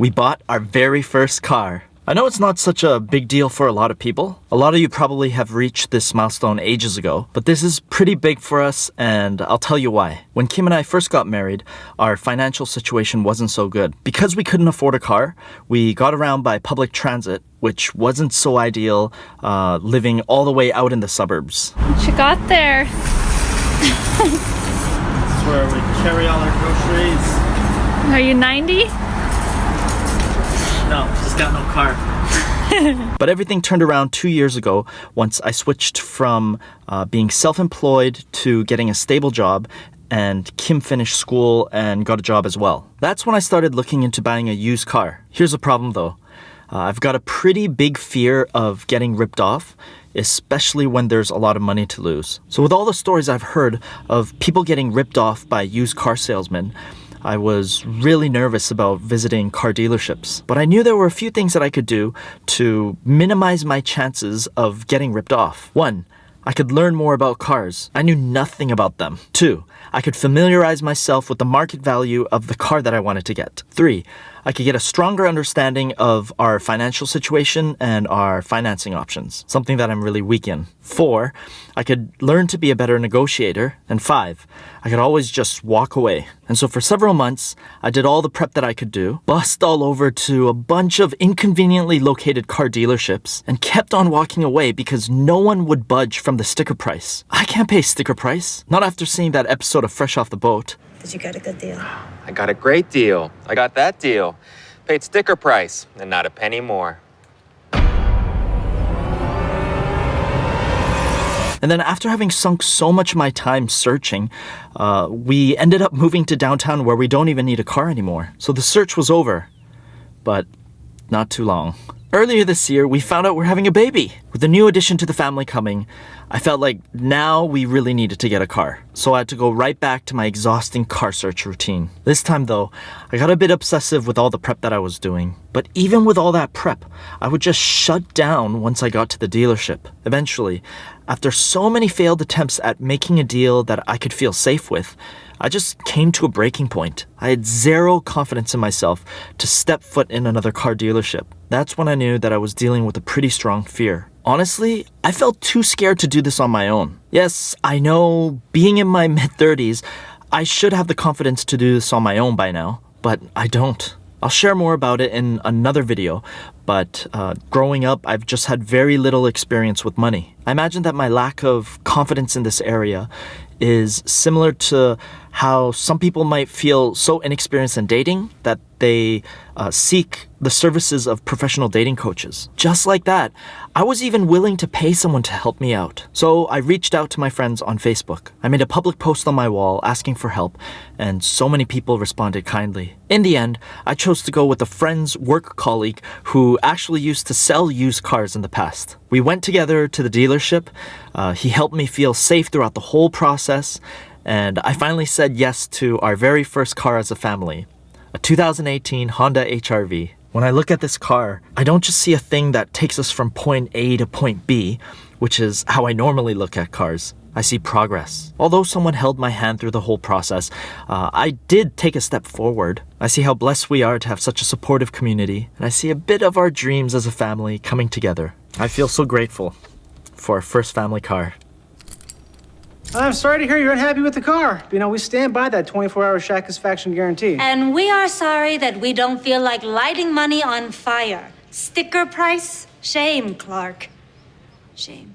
We bought our very first car. I know it's not such a big deal for a lot of people. A lot of you probably have reached this milestone ages ago, but this is pretty big for us, and I'll tell you why. When Kim and I first got married, our financial situation wasn't so good. Because we couldn't afford a car, we got around by public transit, which wasn't so ideal, living all the way out in the suburbs. She got there. This is where we carry all our groceries. Are you 90? No, just got no car. But everything turned around 2 years ago once I switched from being self-employed to getting a stable job, and Kim finished school and got a job as well. That's when I started looking into buying a used car. Here's the problem though. I've got a pretty big fear of getting ripped off, especially when there's a lot of money to lose. So with all the stories I've heard of people getting ripped off by used car salesmen, I was really nervous about visiting car dealerships. But I knew there were a few things that I could do to minimize my chances of getting ripped off. 1, I could learn more about cars. I knew nothing about them. 2, I could familiarize myself with the market value of the car that I wanted to get. 3, I could get a stronger understanding of our financial situation and our financing options, something that I'm really weak in. 4, I could learn to be a better negotiator. And 5, I could always just walk away. And so for several months, I did all the prep that I could do, bussed all over to a bunch of inconveniently located car dealerships, and kept on walking away because no one would budge from the sticker price. I can't pay sticker price, not after seeing that episode of Fresh Off the Boat. Did you get a good deal? I got a great deal. I got that deal. Paid sticker price and not a penny more. And then after having sunk so much of my time searching, we ended up moving to downtown where we don't even need a car anymore. So the search was over, but not too long. Earlier this year, we found out we're having a baby. With the new addition to the family coming, I felt like now we really needed to get a car. So I had to go right back to my exhausting car search routine. This time though, I got a bit obsessive with all the prep that I was doing. But even with all that prep, I would just shut down once I got to the dealership. Eventually, after so many failed attempts at making a deal that I could feel safe with, I just came to a breaking point. I had zero confidence in myself to step foot in another car dealership. That's when I knew that I was dealing with a pretty strong fear. Honestly, I felt too scared to do this on my own. Yes, I know, being in my mid-30s, I should have the confidence to do this on my own by now, but I don't. I'll share more about it in another video, but growing up, I've just had very little experience with money. I imagine that my lack of confidence in this area is similar to how some people might feel so inexperienced in dating that they seek the services of professional dating coaches. Just like that, I was even willing to pay someone to help me out. So I reached out to my friends on Facebook. I made a public post on my wall asking for help, and so many people responded kindly. In the end, I chose to go with a friend's work colleague who actually used to sell used cars in the past. We went together to the dealership. He helped me feel safe throughout the whole process, and I finally said yes to our very first car as a family, a 2018 Honda HR-V. When I look at this car, I don't just see a thing that takes us from point A to point B, which is how I normally look at cars. I see progress. Although someone held my hand through the whole process, I did take a step forward. I see how blessed we are to have such a supportive community, and I see a bit of our dreams as a family coming together. I feel so grateful for our first family car. I'm sorry to hear you're unhappy with the car. You know, we stand by that 24-hour satisfaction guarantee. And we are sorry that we don't feel like lighting money on fire. Sticker price? Shame, Clark. Shame.